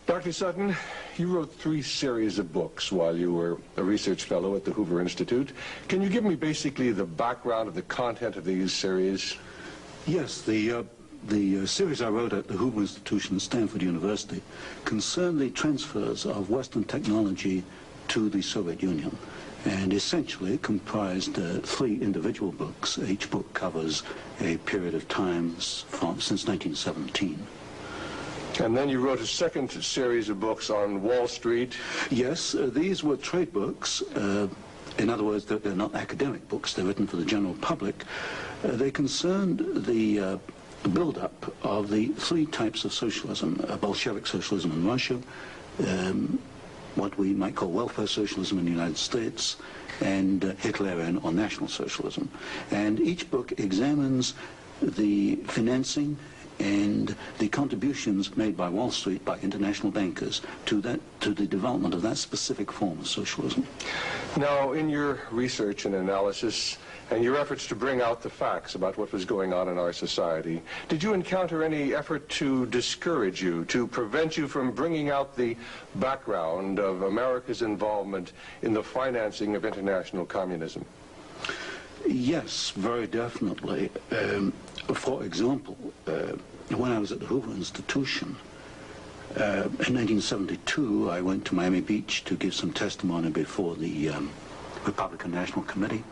Dr. Sutton, you wrote 3 series of books while you were a research fellow at the Hoover Institute. Can you give me basically the background of the content of these series? Yes, the series I wrote at the Hoover Institution at Stanford University concerned the transfers of Western technology to the Soviet Union, and essentially it comprised 3 individual books. Each book covers a period of time since 1917. And then you wrote a second series of books on Wall Street. Yes, these were trade books. In other words, they're not academic books. They're written for the general public. They concerned the build-up of the 3 types of socialism: Bolshevik socialism in Russia, what we might call welfare socialism in the United States, and Hitlerian or National Socialism. And each book examines the financing and the contributions made by Wall Street, by international bankers, to the development of that specific form of socialism. Now, in your research and analysis, and your efforts to bring out the facts about what was going on in our society, did you encounter any effort to discourage you, to prevent you from bringing out the background of America's involvement in the financing of international communism? Yes, very definitely. For example, when I was at the Hoover Institution, in 1972, I went to Miami Beach to give some testimony before the Republican National Committee.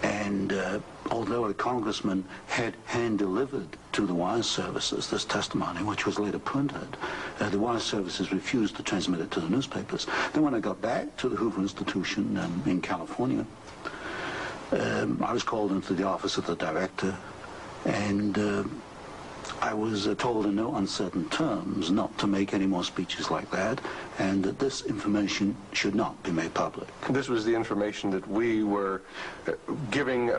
And although a congressman had hand-delivered to the wire services this testimony, which was later printed, the wire services refused to transmit it to the newspapers. Then when I got back to the Hoover Institution in California, I was called into the office of the director, and I was told in no uncertain terms not to make any more speeches like that, and that this information should not be made public. This was the information that we were giving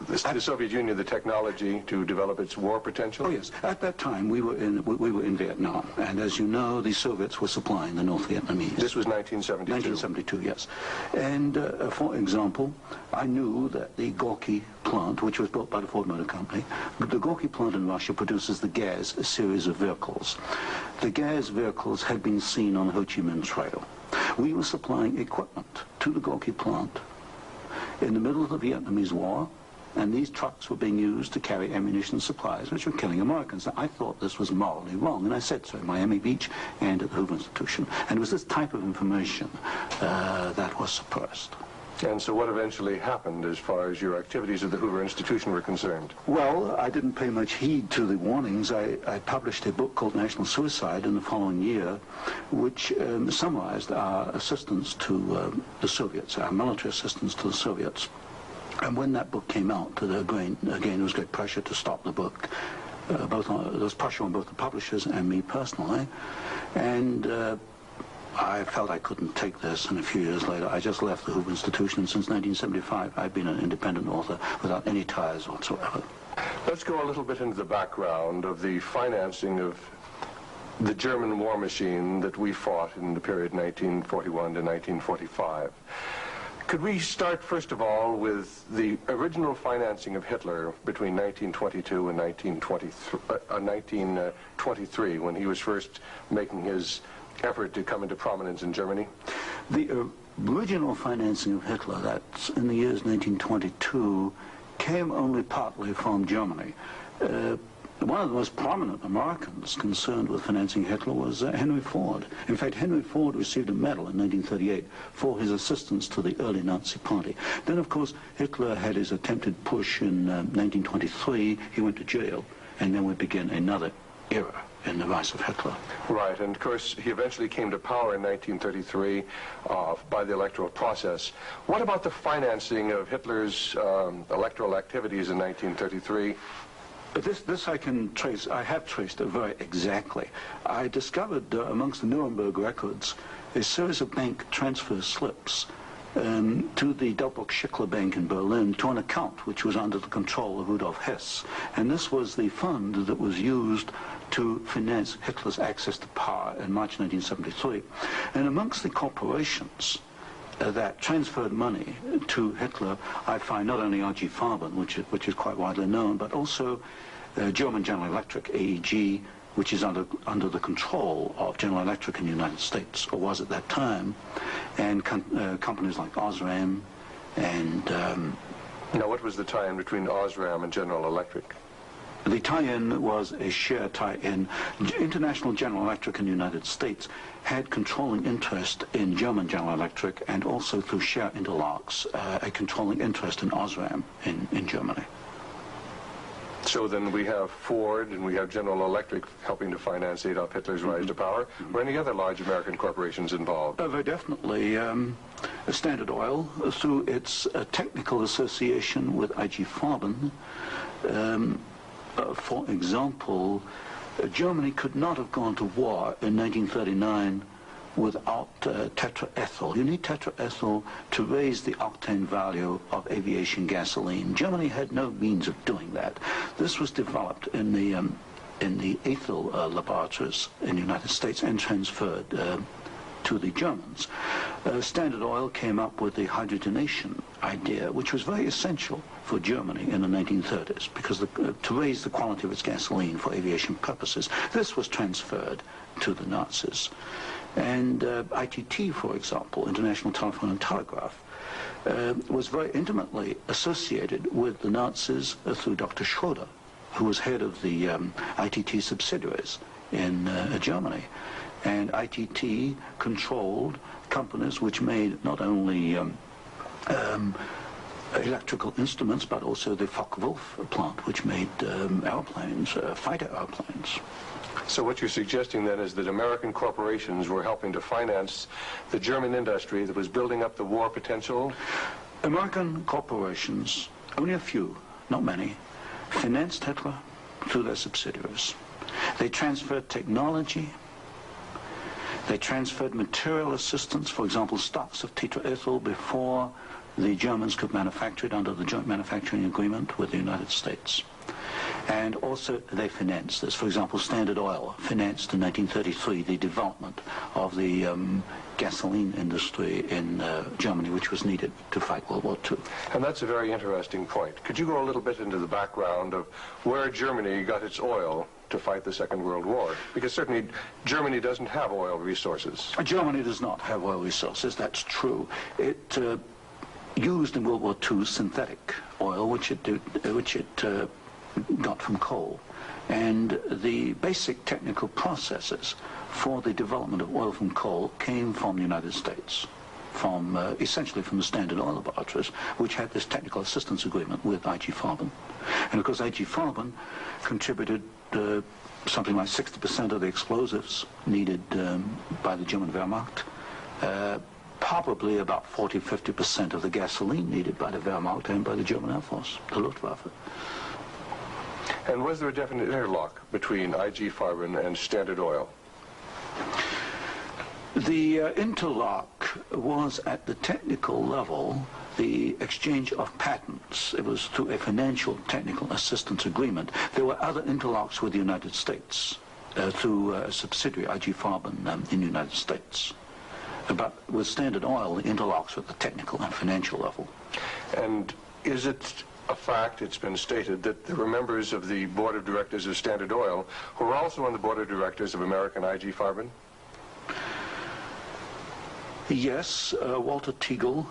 the Soviet Union the technology to develop its war potential? Oh yes, at that time we were in Vietnam, and as you know, the Soviets were supplying the North Vietnamese. This was 1972? 1972, yes. And for example, I knew that the Gorky plant, which was built by the Ford Motor Company, the Gorky plant in Russia produces the Gaz series of vehicles. The Gaz vehicles had been seen on the Ho Chi Minh Trail. We were supplying equipment to the Gorky plant in the middle of the Vietnamese War, and these trucks were being used to carry ammunition supplies, which were killing Americans. I thought this was morally wrong, and I said so in Miami Beach and at the Hoover Institution. And it was this type of information that was suppressed. And so what eventually happened as far as your activities at the Hoover Institution were concerned? Well, I didn't pay much heed to the warnings. I published a book called National Suicide in the following year, which summarized our assistance to the Soviets, our military assistance to the Soviets. And when that book came out, again, there was great pressure to stop the book. There was pressure on both the publishers and me personally. And I felt I couldn't take this, and a few years later, I just left the Hoover Institution, and since 1975, I've been an independent author without any ties whatsoever. Let's go a little bit into the background of the financing of the German war machine that we fought in the period 1941 to 1945. Could we start, first of all, with the original financing of Hitler between 1922 and 1923, when he was first making his effort to come into prominence in Germany? The original financing of Hitler, that's in the years 1922, came only partly from Germany. One of the most prominent Americans concerned with financing Hitler was Henry Ford. In fact, Henry Ford received a medal in 1938 for his assistance to the early Nazi Party. Then, of course, Hitler had his attempted push in 1923. He went to jail, and then we begin another era in the rise of Hitler. Right, and of course, he eventually came to power in 1933 by the electoral process. What about the financing of Hitler's electoral activities in 1933? This I can trace. I have traced it very exactly. I discovered amongst the Nuremberg records a series of bank transfer slips to the Delbruck-Schickler Bank in Berlin to an account which was under the control of Rudolf Hess. And this was the fund that was used to finance Hitler's access to power in March 1973. And amongst the corporations that transferred money to Hitler, I find not only R.G. Farben, which is quite widely known, but also German General Electric, AEG, which is under the control of General Electric in the United States, or was at that time, and companies like Osram and... Now, what was the tie-in between Osram and General Electric? The tie-in was a share tie-in. International General Electric in the United States had controlling interest in German General Electric, and also through share interlocks, a controlling interest in Osram in Germany. So then we have Ford and we have General Electric helping to finance Adolf Hitler's rise to power. Were any other large American corporations involved? Very definitely. Standard Oil, through its technical association with IG Farben, for example, Germany could not have gone to war in 1939 without tetraethyl. You need tetraethyl to raise the octane value of aviation gasoline. Germany had no means of doing that. This was developed in the ethyl laboratories in the United States and transferred to the Germans. Standard Oil came up with the hydrogenation idea, which was very essential for Germany in the 1930s, because to raise the quality of its gasoline for aviation purposes. This was transferred to the Nazis. And ITT, for example, International Telephone and Telegraph, was very intimately associated with the Nazis through Dr. Schroeder, who was head of the ITT subsidiaries in Germany. And ITT controlled companies which made not only electrical instruments, but also the Focke-Wulf plant, which made airplanes, fighter airplanes. So what you're suggesting then is that American corporations were helping to finance the German industry that was building up the war potential? American corporations, only a few, not many, financed Hitler through their subsidiaries. They transferred technology. They transferred material assistance, for example, stocks of tetraethyl before the Germans could manufacture it under the joint manufacturing agreement with the United States. And also they financed this. For example, Standard Oil financed in 1933 the development of the gasoline industry in Germany, which was needed to fight World War II. And that's a very interesting point. Could you go a little bit into the background of where Germany got its oil to fight the Second World War? Because certainly Germany doesn't have oil resources. Germany does not have oil resources, that's true. It used in World War II synthetic oil, which it got from coal. And the basic technical processes for the development of oil from coal came from the United States, from essentially from the Standard Oil laboratories, which had this technical assistance agreement with IG Farben. And of course IG Farben contributed something like 60% of the explosives needed by the German Wehrmacht, probably about 40–50% of the gasoline needed by the Wehrmacht and by the German Air Force, the Luftwaffe. And was there a definite interlock between IG Farben and Standard Oil? The interlock was at the technical level, the exchange of patents. It was through a financial technical assistance agreement. There were other interlocks with the United States through a subsidiary, IG Farben, in the United States. But with Standard Oil, the interlocks were at the technical and financial level. And is it a fact, it's been stated, that there were members of the board of directors of Standard Oil who were also on the board of directors of American IG Farben? Yes, Walter Teagle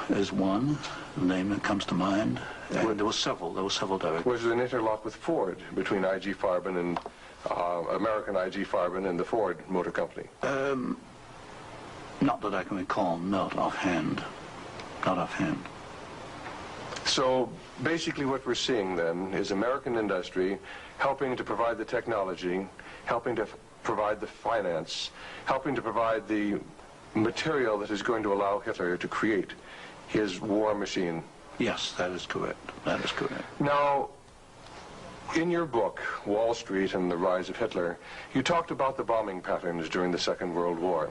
is one name that comes to mind. And there were several directors. Was there an interlock with Ford between IG Farben and American IG Farben and the Ford Motor Company? Not that I can recall, not offhand. Not offhand. So basically what we're seeing then is American industry helping to provide the technology, helping to provide the finance, helping to provide the material that is going to allow Hitler to create his war machine. Yes, that is correct. That is correct. Now, in your book, Wall Street and the Rise of Hitler, you talked about the bombing patterns during the Second World War,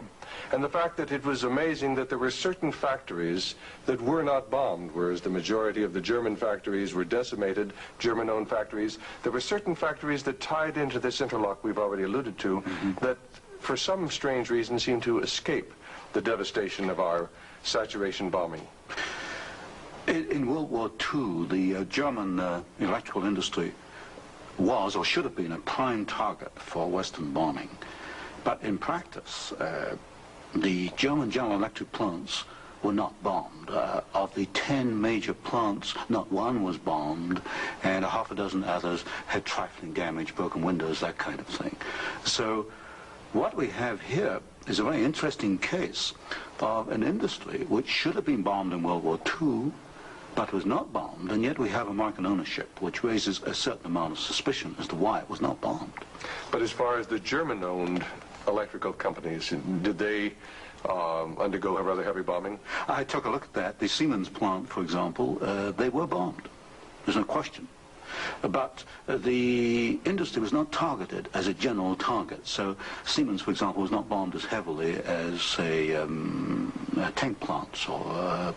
and the fact that it was amazing that there were certain factories that were not bombed, whereas the majority of the German factories were decimated, German-owned factories. There were certain factories that tied into this interlock we've already alluded to, that for some strange reason seemed to escape the devastation of our saturation bombing. In World War II, the German electrical industry was or should have been a prime target for Western bombing. But in practice, the German General Electric plants were not bombed. Of the 10 major plants, not one was bombed, and a half a dozen others had trifling damage, broken windows, that kind of thing. So what we have here is a very interesting case of an industry which should have been bombed in World War II, but was not bombed, and yet we have American ownership, which raises a certain amount of suspicion as to why it was not bombed. But as far as the German-owned electrical companies, did they undergo a rather heavy bombing? I took a look at that. The Siemens plant, for example, they were bombed. There's no question. But the industry was not targeted as a general target. So Siemens, for example, was not bombed as heavily as, say, tank plants or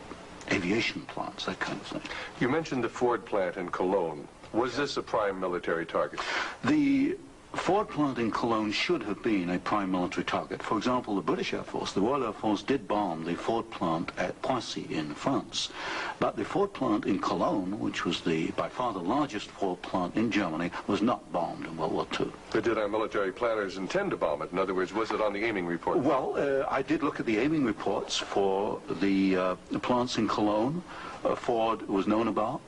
aviation plants, that kind of thing. You mentioned the Ford plant in Cologne. Was this a prime military target? The Ford plant in Cologne should have been a prime military target. For example, the British Air Force, the Royal Air Force, did bomb the Ford plant at Poissy in France. But the Ford plant in Cologne, which was by far the largest Ford plant in Germany, was not bombed in World War II. But did our military planners intend to bomb it? In other words, was it on the aiming report? Well, I did look at the aiming reports for the plants in Cologne. Ford was known about.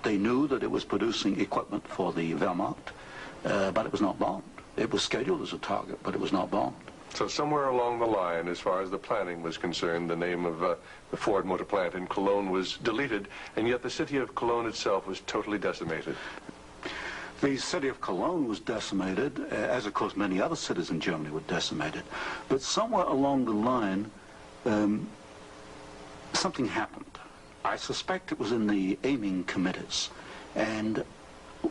They knew that it was producing equipment for the Wehrmacht. But it was not bombed. It was scheduled as a target, but it was not bombed. So somewhere along the line, as far as the planning was concerned, the name of the Ford motor plant in Cologne was deleted, and yet the city of Cologne itself was totally decimated. The city of Cologne was decimated, as of course many other cities in Germany were decimated. But somewhere along the line, something happened. I suspect it was in the aiming committees, and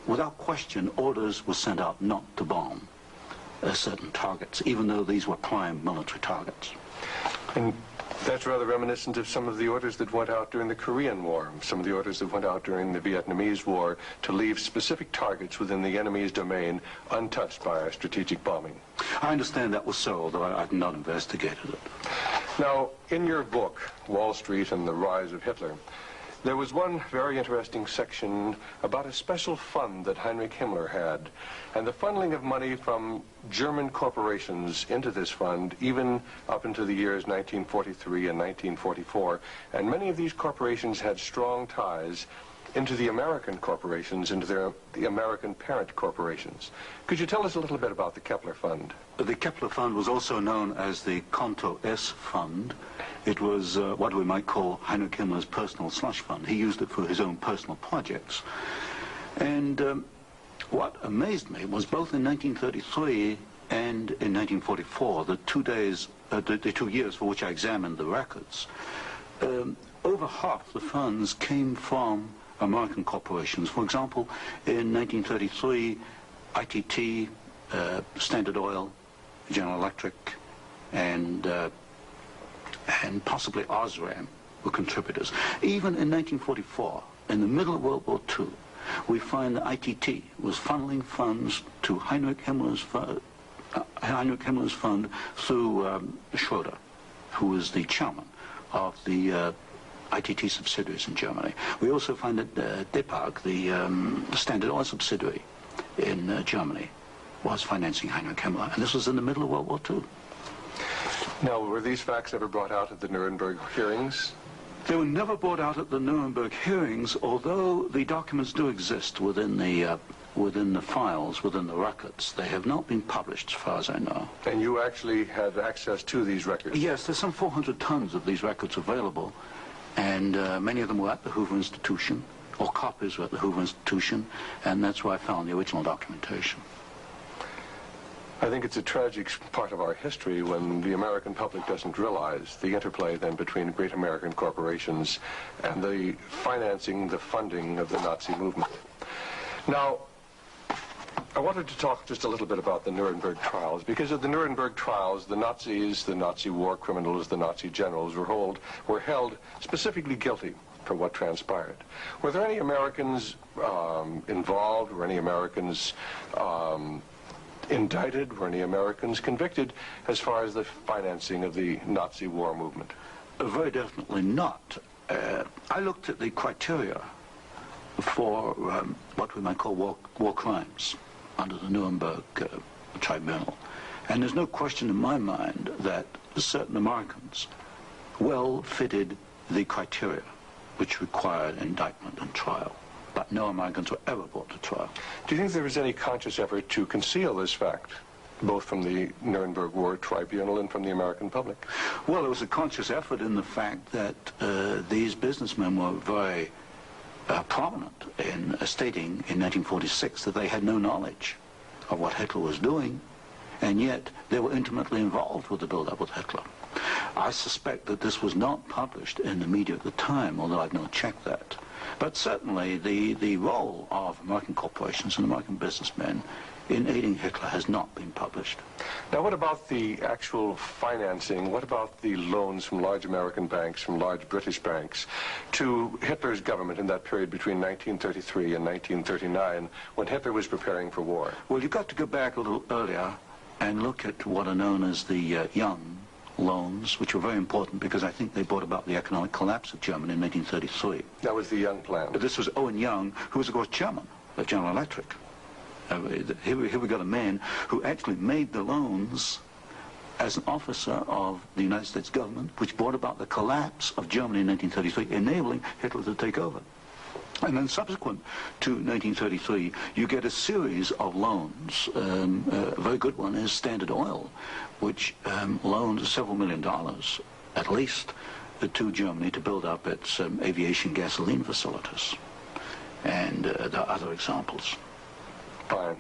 without question, orders were sent out not to bomb certain targets, even though these were prime military targets. And that's rather reminiscent of some of the orders that went out during the Korean War, some of the orders that went out during the Vietnamese War to leave specific targets within the enemy's domain untouched by our strategic bombing. I understand that was so, although I've not investigated it. Now, in your book, Wall Street and the Rise of Hitler, there was one very interesting section about a special fund that Heinrich Himmler had, and the funneling of money from German corporations into this fund, even up into the years 1943 and 1944. And many of these corporations had strong ties into the American corporations, into the American parent corporations. Could you tell us a little bit about the Kepler Fund? The Kepler Fund was also known as the Konto S Fund. It was what we might call Heinrich Himmler's personal slush fund. He used it for his own personal projects. And what amazed me was both in 1933 and in 1944, the 2 years for which I examined the records, over half the funds came from American corporations. For example, in 1933, ITT, Standard Oil, General Electric, and possibly Osram were contributors. Even in 1944, in the middle of World War II, we find that ITT was funneling funds to Heinrich Himmler's fund through Schroeder, who was the chairman of the ITT subsidiaries in Germany. We also find that Depag, the Standard Oil subsidiary in Germany, was financing Heinrich Himmler, and this was in the middle of World War II. Now, were these facts ever brought out at the Nuremberg hearings? They were never brought out at the Nuremberg hearings, although the documents do exist within the files, within the records. They have not been published, as far as I know. And you actually had access to these records? Yes, there's some 400 tons of these records available, and many of them were at the Hoover Institution, or copies were at the Hoover Institution, and that's where I found the original documentation. I think it's a tragic part of our history when the American public doesn't realize the interplay then between great American corporations and the financing, the funding of the Nazi movement. Now, I wanted to talk just a little bit about the Nuremberg trials, because at the Nuremberg trials, the Nazis, the Nazi war criminals, the Nazi generals were held specifically guilty for what transpired. Were there any Americans involved? Were any Americans indicted? Were any Americans convicted as far as the financing of the Nazi war movement? Very definitely not. I looked at the criteria for what we might call war crimes under the Nuremberg tribunal. And there's no question in my mind that certain Americans well fitted the criteria which required indictment and trial, but no Americans were ever brought to trial. Do you think there was any conscious effort to conceal this fact, both from the Nuremberg War Tribunal and from the American public? Well, it was a conscious effort in the fact that these businessmen were very prominent in stating in 1946 that they had no knowledge of what Hitler was doing, and yet they were intimately involved with the build-up with Hitler. I suspect that this was not published in the media at the time, although I've not checked that. But certainly the role of American corporations and American businessmen in aiding Hitler has not been published. Now, what about the actual financing? What about the loans from large American banks, from large British banks, to Hitler's government in that period between 1933 and 1939, when Hitler was preparing for war? Well, you've got to go back a little earlier and look at what are known as the Young loans, which were very important because I think they brought about the economic collapse of Germany in 1933. That was the Young plan. This was Owen Young, who was, of course, chairman of General Electric. Here we got a man who actually made the loans as an officer of the United States government, which brought about the collapse of Germany in 1933, enabling Hitler to take over. And then subsequent to 1933, you get a series of loans. A very good one is Standard Oil, which loaned several $1 million, at least, to Germany to build up its aviation gasoline facilities. And there are other examples. Fine.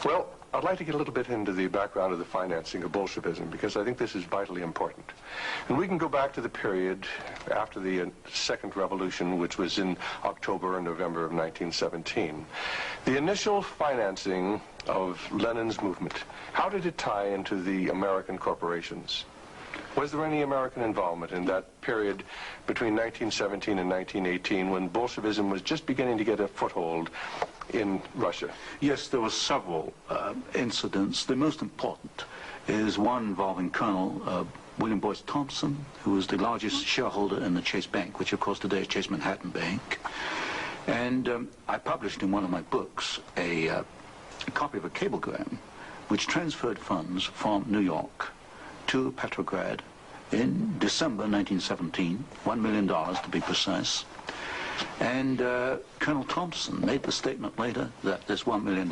Well, I'd like to get a little bit into the background of the financing of Bolshevism, because I think this is vitally important. And we can go back to the period after the Second Revolution, which was in October and November of 1917. The initial financing of Lenin's movement, how did it tie into the American corporations? Was there any American involvement in that period between 1917 and 1918, when Bolshevism was just beginning to get a foothold in Russia? Yes, there were several incidents. The most important is one involving Colonel William Boyce Thompson, who was the largest shareholder in the Chase Bank, which of course today is Chase Manhattan Bank. And I published in one of my books a copy of a cablegram which transferred funds from New York to Petrograd in December 1917, $1 million to be precise. And Colonel Thompson made the statement later that this $1 million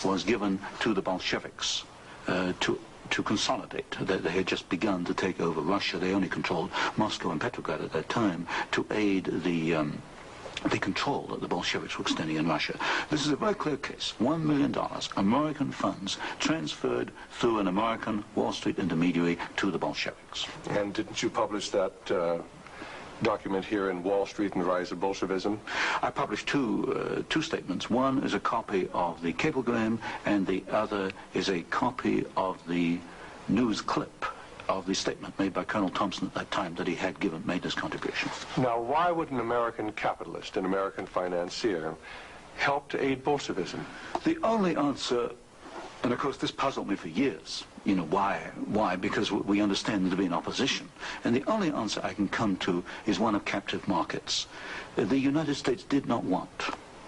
was given to the Bolsheviks to consolidate. They had just begun to take over Russia. They only controlled Moscow and Petrograd at that time, to aid the control that the Bolsheviks were extending in Russia. This is a very clear case. $1 million, American funds, transferred through an American Wall Street intermediary to the Bolsheviks. And didn't you publish that document here in Wall Street and the Rise of Bolshevism? I published two statements. One is a copy of the cablegram, and the other is a copy of the news clip of the statement made by Colonel Thompson at that time that he had made this contribution. Now, why would an American capitalist, an American financier, help to aid Bolshevism? The only answer, and of course this puzzled me for years, you know, why? Why? Because we understand there to be an opposition. And the only answer I can come to is one of captive markets. The United States did not want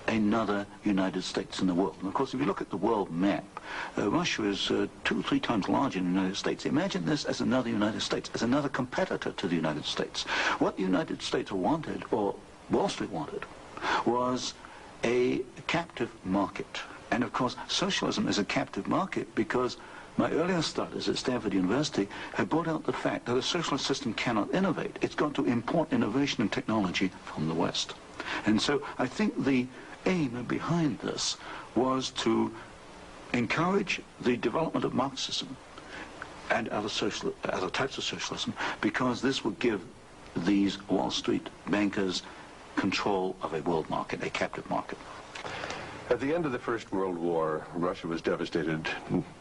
another United States in the world. And of course, if you look at the world map, Russia is 2 or 3 times larger than the United States. Imagine this as another United States, as another competitor to the United States. What the United States wanted, or Wall Street wanted, was a captive market. And of course, socialism is a captive market because my earlier studies at Stanford University have brought out the fact that a socialist system cannot innovate. It's got to import innovation and technology from the West. And so I think the aim behind this was to encourage the development of Marxism and other types of socialism, because this would give these Wall Street bankers control of a world market, a captive market. At the end of the First World War, Russia was devastated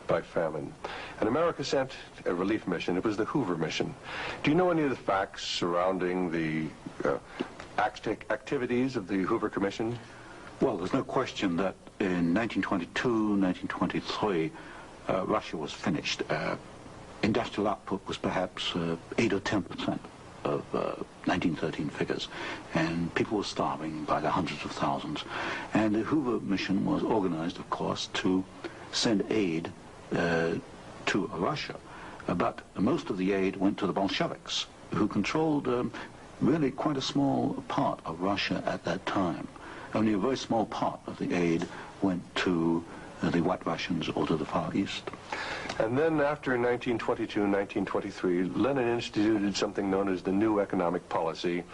by famine, and America sent a relief mission. It was the Hoover mission. Do you know any of the facts surrounding the activities of the Hoover Commission? Well, there's no question that in 1922, 1923, Russia was finished. Industrial output was perhaps 8 or 10% of 1913 figures, and people were starving by the hundreds of thousands. And the Hoover mission was organized, of course, to send aid to Russia. But most of the aid went to the Bolsheviks, who controlled really quite a small part of Russia at that time. Only a very small part of the aid went to the White Russians or to the Far East. And then after 1922, 1923, Lenin instituted something known as the New Economic Policy,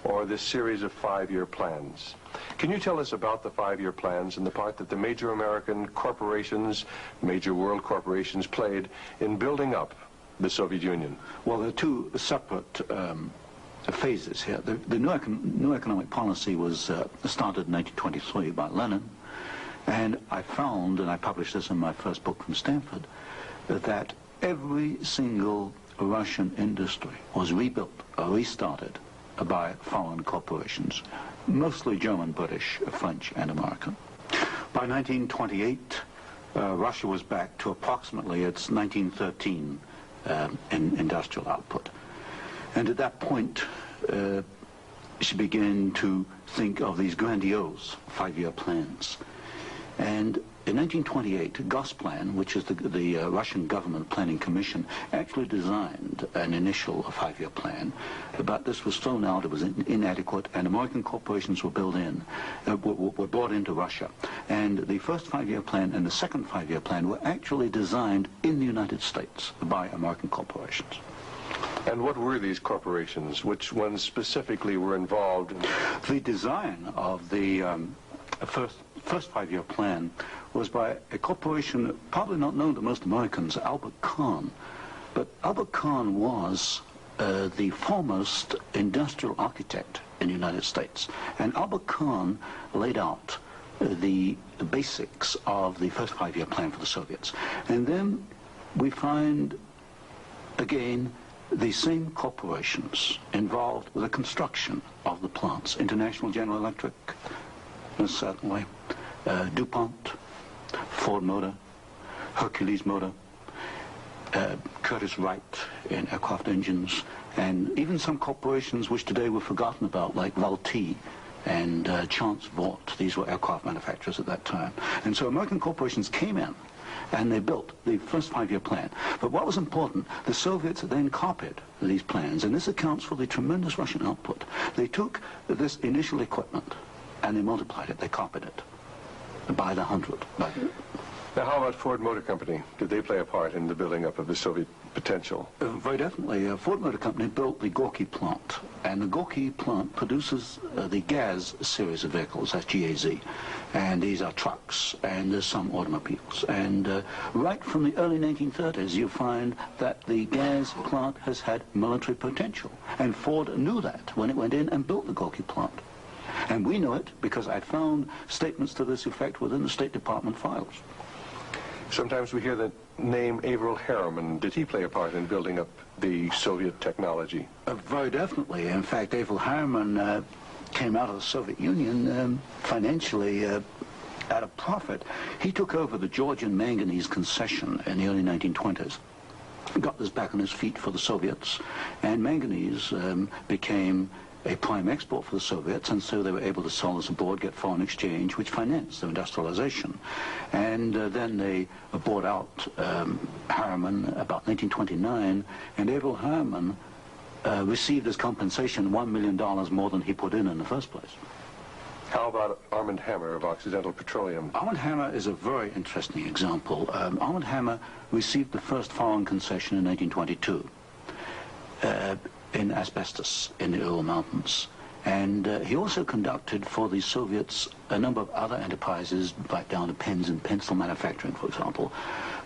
or this series of 5-year plans. Can you tell us about the 5-year plans and the part that the major American corporations, major world corporations, played in building up the Soviet Union? Well, there are two separate phases here. The new economic policy was started in 1923 by Lenin, and I found, and I published this in my first book from Stanford, that every single Russian industry was rebuilt or restarted by foreign corporations, mostly German, British, French, and American. By 1928, Russia was back to approximately its 1913 industrial output. And at that point, she began to think of these grandiose 5-year plans. And in 1928, Gosplan, which is the Russian government planning commission, actually designed an initial 5-year plan, but this was thrown out, it was inadequate, and American corporations were were brought into Russia. And the first 5-year plan and the second 5-year plan were actually designed in the United States by American corporations. And what were these corporations? Which ones specifically were involved in the design of the first 5-year plan was by a corporation probably not known to most Americans, Albert Kahn. But Albert Kahn was the foremost industrial architect in the United States. And Albert Kahn laid out the basics of the first 5-year plan for the Soviets. And then we find, again, the same corporations involved with the construction of the plants. International General Electric, certainly, DuPont, Ford Motor, Hercules Motor, Curtiss-Wright in aircraft engines, and even some corporations which today were forgotten about, like Vultee and Chance Vought. These were aircraft manufacturers at that time. And so American corporations came in and they built the first 5-year plan. But what was important, the Soviets then copied these plans, and this accounts for the tremendous Russian output. They took this initial equipment and they multiplied it, they copied it by the hundred. Now, how about Ford Motor Company? Did they play a part in the building up of the Soviet potential? Very definitely. Ford Motor Company built the Gorky plant, and the Gorky plant produces the GAZ series of vehicles, that's G-A-Z, and these are trucks, and there's some automobiles. And right from the early 1930s, you find that the GAZ plant has had military potential, and Ford knew that when it went in and built the Gorky plant. And we know it because I found statements to this effect within the State Department files. Sometimes we hear the name Averell Harriman. Did he play a part in building up the Soviet technology? Very definitely. In fact, Averell Harriman came out of the Soviet Union financially at a profit. He took over the Georgian manganese concession in the early 1920s. Got this back on his feet for the Soviets, and manganese became a prime export for the Soviets, and so they were able to sell this abroad, get foreign exchange, which financed their industrialization. And then they bought out Harriman about 1929, and Averell Harriman received as compensation $1 million more than he put in the first place. How about Armand Hammer of Occidental Petroleum? Armand Hammer is a very interesting example. Armand Hammer received the first foreign concession in 1922. In asbestos in the Ural Mountains. And he also conducted for the Soviets a number of other enterprises, right down to pens and pencil manufacturing, for example.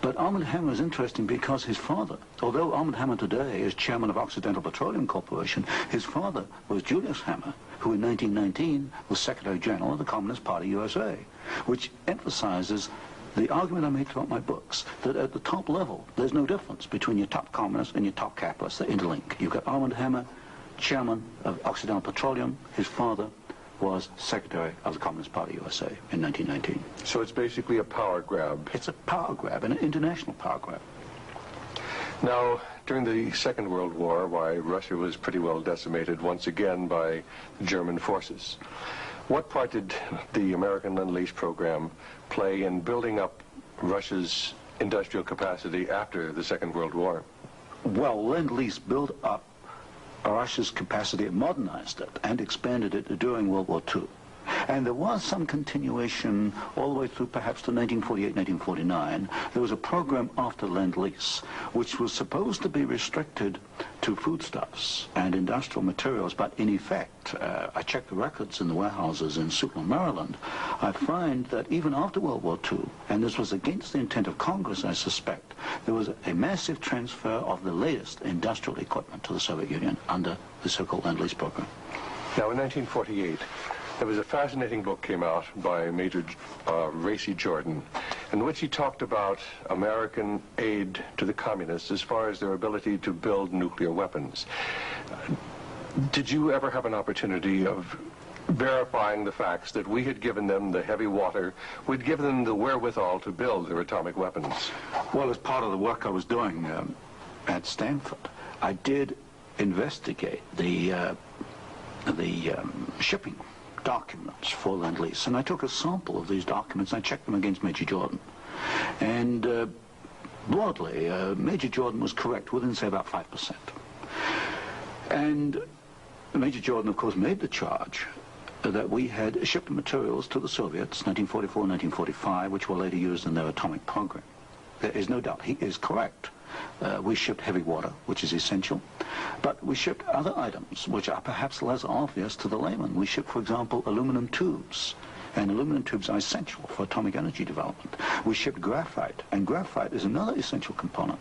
But Armand Hammer is interesting because his father, although Armand Hammer today is chairman of Occidental Petroleum Corporation, his father was Julius Hammer, who in 1919 was Secretary General of the Communist Party USA, which emphasizes the argument I make throughout my books, that at the top level, there's no difference between your top communists and your top capitalists. They interlink. You've got Armand Hammer, chairman of Occidental Petroleum. His father was secretary of the Communist Party USA in 1919. So it's basically a power grab. It's a power grab, an international power grab. Now, During the Second World War, why, Russia was pretty well decimated once again by German forces. What part did the American Lend-Lease program play in building up Russia's industrial capacity after the Second World War? Well, Lend-Lease built up Russia's capacity, it modernized it, and expanded it during World War II. And there was some continuation all the way through perhaps to 1948, 1949. There was a program after Lend-Lease, which was supposed to be restricted to foodstuffs and industrial materials, but in effect, I checked the records in the warehouses in Suitland, Maryland, I find that even after World War II, and this was against the intent of Congress, I suspect, there was a massive transfer of the latest industrial equipment to the Soviet Union under the so-called Lend-Lease program. Now, in 1948, there was a fascinating book came out by Major Racy Jordan, in which he talked about American aid to the communists as far as their ability to build nuclear weapons. Did you ever have an opportunity of verifying the facts that we had given them the heavy water, we'd given them the wherewithal to build their atomic weapons? Well, as part of the work I was doing at Stanford, I did investigate the shipping documents for Lend-Lease, and I took a sample of these documents and I checked them against Major Jordan. And broadly, Major Jordan was correct within, say, about 5%. And Major Jordan, of course, made the charge that we had shipped materials to the Soviets, 1944, 1945, which were later used in their atomic program. There is no doubt, he is correct. We shipped heavy water, which is essential, but we shipped other items which are perhaps less obvious to the layman. We shipped, for example, aluminum tubes, and aluminum tubes are essential for atomic energy development. We shipped graphite, and graphite is another essential component.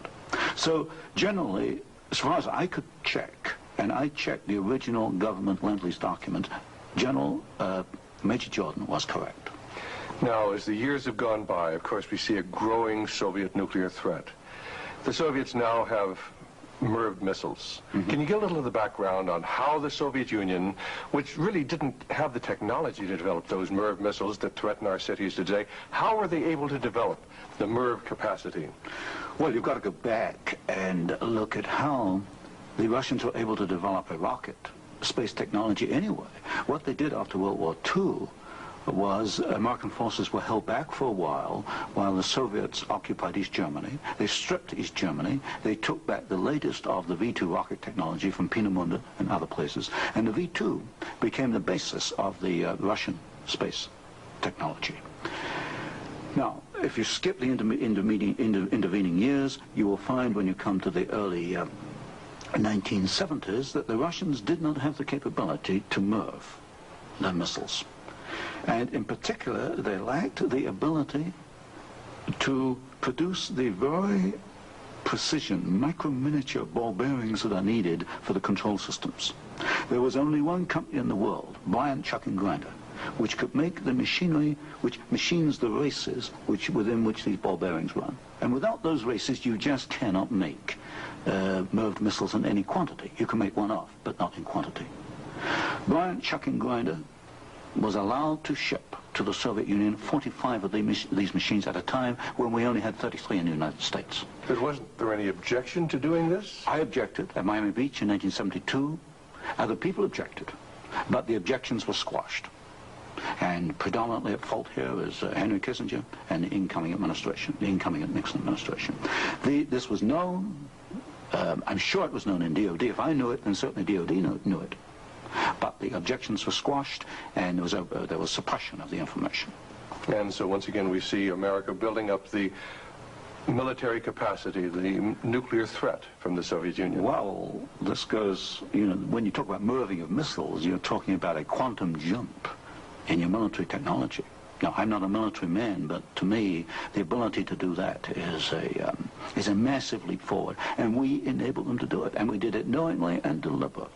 So generally, as far as I could check, and I checked the original government Lend-Lease document, General Major Jordan was correct. Now, as the years have gone by, of course, we see a growing Soviet nuclear threat. The Soviets now have MIRV missiles. Mm-hmm. Can you give a little of the background on how the Soviet Union, which really didn't have the technology to develop those MIRV missiles that threaten our cities today, how were they able to develop the MIRV capacity? Well, you've got to go back and look at how the Russians were able to develop a rocket, space technology anyway. What they did after World War II was American forces were held back for a while the Soviets occupied East Germany. They stripped East Germany. They took back the latest of the V-2 rocket technology from Peenemünde and other places. And the V-2 became the basis of the Russian space technology. Now, if you skip the intervening years, you will find when you come to the early 1970s that the Russians did not have the capability to MIRV their missiles. And in particular, they lacked the ability to produce the very precision, micro-miniature ball bearings that are needed for the control systems. There was only one company in the world, Bryant, Chuck and Grinder, which could make the machinery which machines the races within which these ball bearings run. And without those races, you just cannot make MIRV missiles in any quantity. You can make one off, but not in quantity. Bryant, Chuck and Grinder was allowed to ship to the Soviet Union 45 of these machines at a time when we only had 33 in the United States. But wasn't there any objection to doing this? I objected at Miami Beach in 1972. Other people objected, but the objections were squashed. And predominantly at fault here is Henry Kissinger and the incoming administration, the incoming Nixon administration. This was known, I'm sure it was known in DOD. If I knew it, then certainly DOD knew it. But the objections were squashed, and there was suppression of the information. And so once again we see America building up the military capacity, the nuclear threat from the Soviet Union. Well, this goes, when you talk about MIRVing of missiles, you're talking about a quantum jump in your military technology. Now, I'm not a military man, but to me, the ability to do that is a massive leap forward, and we enabled them to do it, and we did it knowingly and deliberately.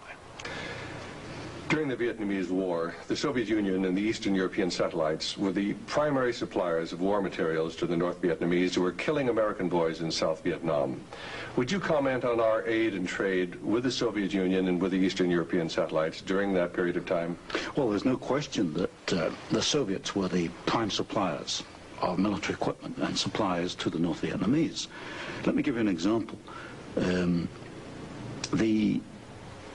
During the Vietnamese War, the Soviet Union and the Eastern European satellites were the primary suppliers of war materials to the North Vietnamese who were killing American boys in South Vietnam. Would you comment on our aid and trade with the Soviet Union and with the Eastern European satellites during that period of time? Well, there's no question that the Soviets were the prime suppliers of military equipment and suppliers to the North Vietnamese. Let me give you an example. the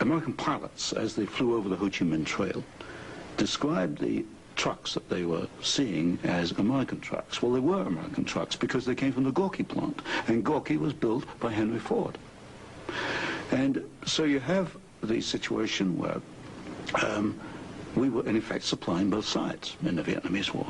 American pilots, as they flew over the Ho Chi Minh Trail, described the trucks that they were seeing as American trucks. Well, they were American trucks because they came from the Gorky plant, and Gorky was built by Henry Ford. And so you have the situation where we were, in effect, supplying both sides in the Vietnamese War.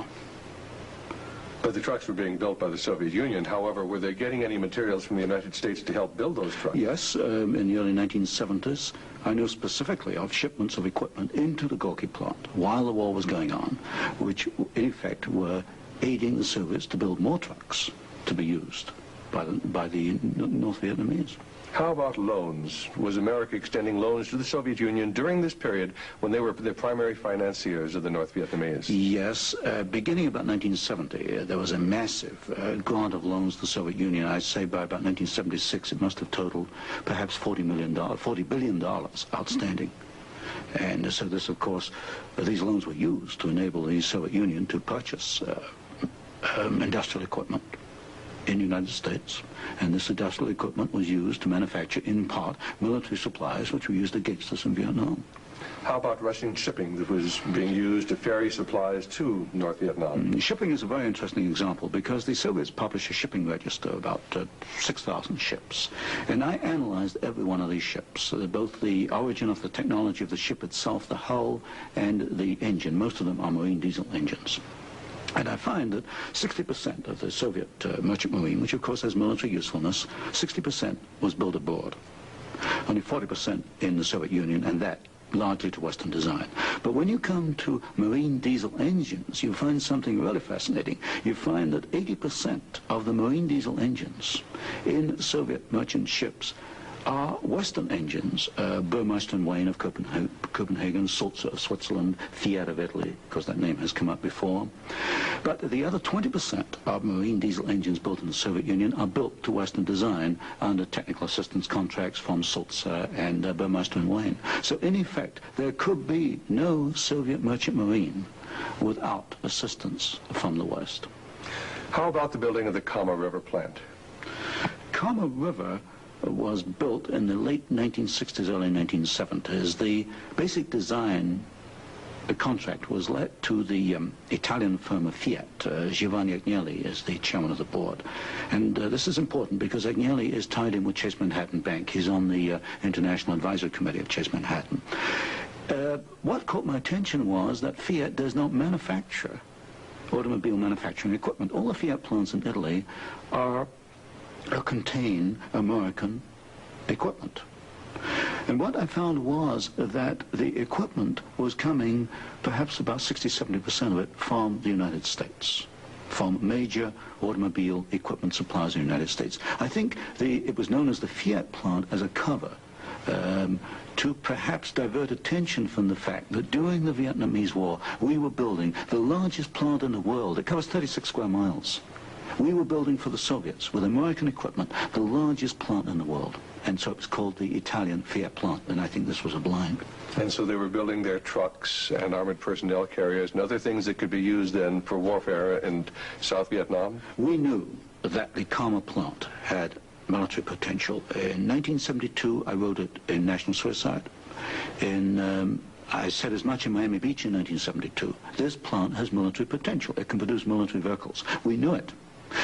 But the trucks were being built by the Soviet Union. However, were they getting any materials from the United States to help build those trucks? Yes, in the early 1970s, I know specifically of shipments of equipment into the Gorky plant while the war was going on, which in effect were aiding the Soviets to build more trucks to be used by the North Vietnamese. How about loans? Was America extending loans to the Soviet Union during this period when they were the primary financiers of the North Vietnamese? Yes. Beginning about 1970, there was a massive grant of loans to the Soviet Union. I'd say by about 1976, it must have totaled perhaps $40 billion outstanding. And so this, of course, these loans were used to enable the Soviet Union to purchase industrial equipment in the United States, and this industrial equipment was used to manufacture, in part, military supplies which were used against us in Vietnam. How about Russian shipping that was being used to ferry supplies to North Vietnam? Shipping is a very interesting example because the Soviets published a shipping register, about 6,000 ships, and I analyzed every one of these ships, both the origin of the technology of the ship itself, the hull, and the engine. Most of them are marine diesel engines. And I find that 60% of the Soviet merchant marine, which of course has military usefulness, 60% was built aboard. Only 40% in the Soviet Union, and that largely to Western design. But when you come to marine diesel engines, you find something really fascinating. You find that 80% of the marine diesel engines in Soviet merchant ships are Western engines, Burmeister & Wain of Copenhagen, Sulzer of Switzerland, Fiat of Italy, because that name has come up before. But the other 20% of marine diesel engines built in the Soviet Union are built to Western design under technical assistance contracts from Sulzer and Burmeister & Wain. So in effect, there could be no Soviet merchant marine without assistance from the West. How about the building of the Kama River plant? Kama River was built in the late 1960s, early 1970s. The basic design contract was let to the Italian firm of Fiat. Giovanni Agnelli is the chairman of the board. And this is important because Agnelli is tied in with Chase Manhattan Bank. He's on the International Advisory Committee of Chase Manhattan. What caught my attention was that Fiat does not manufacture automobile manufacturing equipment. All the Fiat plants in Italy contain American equipment. And what I found was that the equipment was coming, perhaps about 60–70% of it, from the United States, from major automobile equipment suppliers in the United States. I think it was known as the Fiat plant as a cover to perhaps divert attention from the fact that during the Vietnamese War, we were building the largest plant in the world. It covers 36 square miles. We were building for the Soviets, with American equipment, the largest plant in the world. And so it was called the Italian Fiat plant, and I think this was a blind. And so they were building their trucks and armored personnel carriers and other things that could be used then for warfare in South Vietnam? We knew that the Kama plant had military potential. In 1972, I wrote it in National Suicide. I said as much in Miami Beach in 1972. This plant has military potential. It can produce military vehicles. We knew it.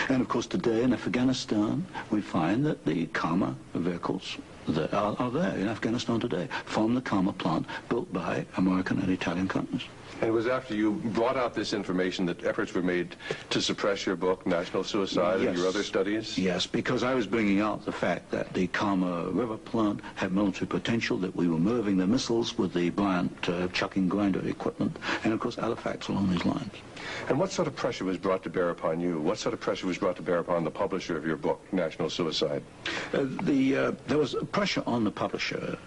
And of course today in Afghanistan we find that the Kama vehicles that are there in Afghanistan today from the Kama plant built by American and Italian companies. And it was after you brought out this information that efforts were made to suppress your book, National Suicide, yes, and your other studies? Yes, because I was bringing out the fact that the Kama River plant had military potential, that we were moving the missiles with the Bryant chucking grinder equipment, and of course other facts along these lines. And what sort of pressure was brought to bear upon you? What sort of pressure was brought to bear upon the publisher of your book, National Suicide? There was pressure on the publisher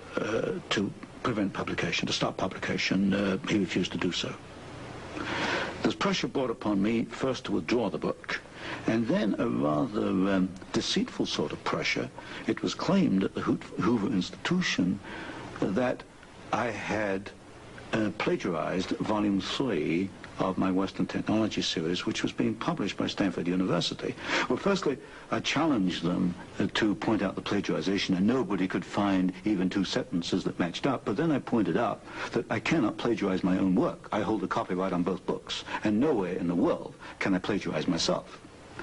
to prevent publication, to stop publication. He refused to do so. There's pressure brought upon me first to withdraw the book, and then a rather deceitful sort of pressure. It was claimed at the Hoover Institution that I had plagiarized Volume 3 of my Western Technology series, which was being published by Stanford University. Well, firstly, I challenged them to point out the plagiarization, and nobody could find even 2 sentences that matched up. But then I pointed out that I cannot plagiarize my own work. I hold the copyright on both books, and nowhere in the world can I plagiarize myself.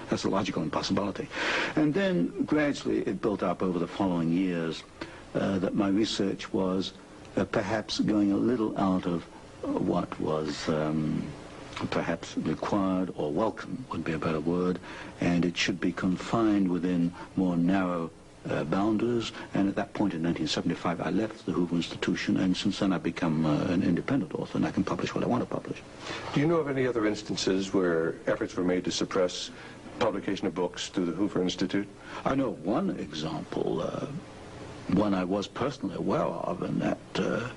That's a logical impossibility. And then gradually it built up over the following years that my research was perhaps going a little out of what was perhaps required, or welcome would be a better word, and it should be confined within more narrow boundaries. And at that point in 1975 I left the Hoover Institution, and since then I've become an independent author, and I can publish what I want to publish. Do you know of any other instances where efforts were made to suppress publication of books through the Hoover Institute? I know one example, one I was personally aware of, and that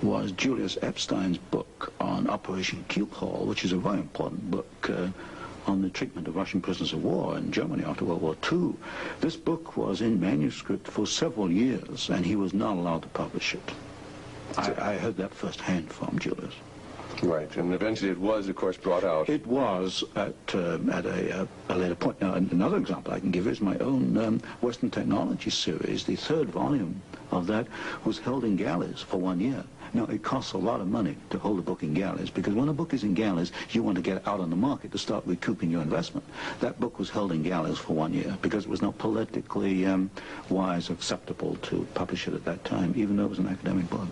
was Julius Epstein's book on Operation Keelhaul, which is a very important book on the treatment of Russian prisoners of war in Germany after World War II. This book was in manuscript for several years, and he was not allowed to publish it. I heard that firsthand from Julius. Right, and eventually it was, of course, brought out. It was at a later point. Now, another example I can give is my own Western Technology series. The 3rd volume of that was held in galleys for 1 year. Now, it costs a lot of money to hold a book in galleys, because when a book is in galleys, you want to get it out on the market to start recouping your investment. That book was held in galleys for 1 year because it was not politically wise or acceptable to publish it at that time, even though it was an academic book.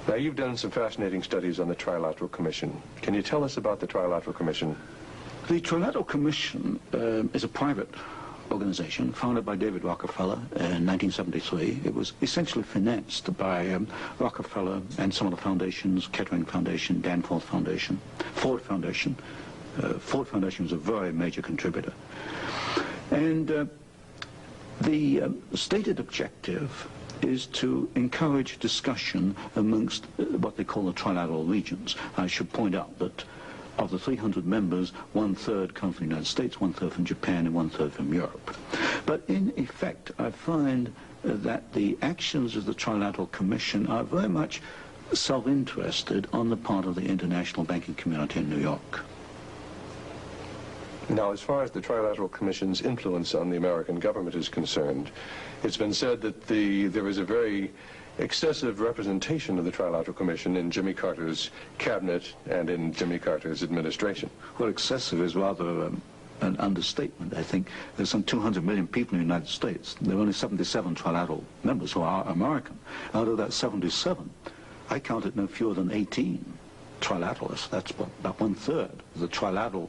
Now, you've done some fascinating studies on the Trilateral Commission. Can you tell us about the Trilateral Commission? The Trilateral Commission is a private organization founded by David Rockefeller in 1973. It was essentially financed by Rockefeller and some of the foundations, Kettering Foundation, Danforth Foundation, Ford Foundation. Ford Foundation was a very major contributor. And the stated objective is to encourage discussion amongst what they call the trilateral regions. I should point out that of the 300 members, 1/3 come from the United States, 1/3 from Japan, and 1/3 from Europe. But in effect, I find that the actions of the Trilateral Commission are very much self-interested on the part of the international banking community in New York. Now, as far as the Trilateral Commission's influence on the American government is concerned, it's been said that there is a very excessive representation of the Trilateral Commission in Jimmy Carter's cabinet and in Jimmy Carter's administration. Well, excessive is rather an understatement. I think there's some 200 million people in the United States. There are only 77 trilateral members who are American. Out of that 77, I counted no fewer than 18 trilateralists. That's about 1/3 of the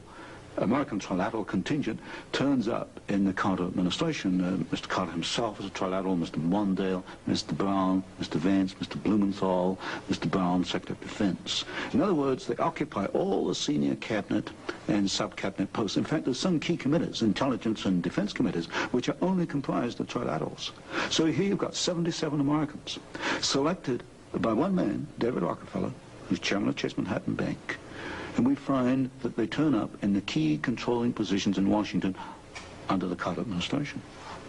American trilateral contingent turns up in the Carter administration. Mr. Carter himself was a trilateral, Mr. Mondale, Mr. Brown, Mr. Vance, Mr. Blumenthal, Mr. Brown, Secretary of Defense. In other words, they occupy all the senior cabinet and sub-cabinet posts. In fact, there's some key committees, intelligence and defense committees, which are only comprised of trilaterals. So here you've got 77 Americans selected by one man, David Rockefeller, who's chairman of Chase Manhattan Bank. And we find that they turn up in the key controlling positions in Washington under the Carter administration.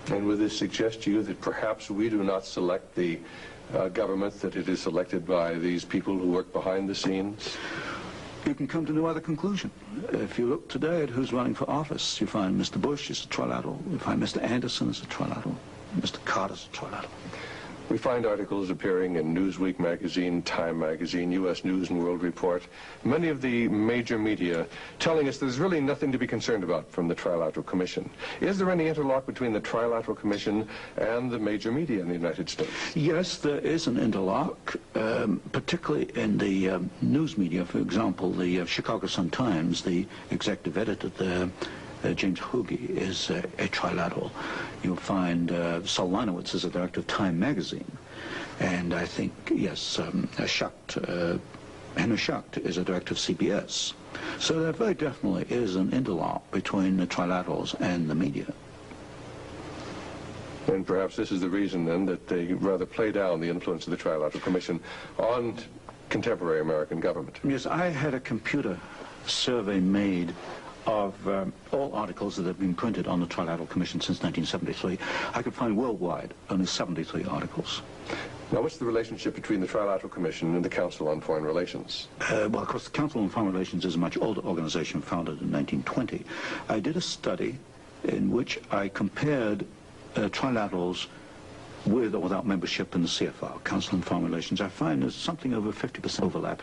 And would this suggest to you that perhaps we do not select the government, that it is selected by these people who work behind the scenes? You can come to no other conclusion. If you look today at who's running for office, you find Mr. Bush is a trilateral, you find Mr. Anderson is a trilateral, Mr. Carter's a trilateral. We find articles appearing in Newsweek magazine, Time magazine, U.S. News and World Report, many of the major media telling us there's really nothing to be concerned about from the Trilateral Commission. Is there any interlock between the Trilateral Commission and the major media in the United States? Yes, there is an interlock, particularly in the news media. For example, the Chicago Sun-Times, the executive editor there, James Hoagie, is a trilateral. You'll find Saul Linowitz is a director of Time magazine. And I think, yes, Henry Schacht is a director of CBS. So there very definitely is an interlock between the trilaterals and the media. And perhaps this is the reason, then, that they rather play down the influence of the Trilateral Commission on contemporary American government. Yes, I had a computer survey made of all articles that have been printed on the Trilateral Commission since 1973. I could find worldwide only 73 articles. Now, what's the relationship between the Trilateral Commission and the Council on Foreign Relations? Well, of course, the Council on Foreign Relations is a much older organization founded in 1920. I did a study in which I compared trilaterals with or without membership in the CFR, Council on Foreign Relations. I find there's something over 50% overlap.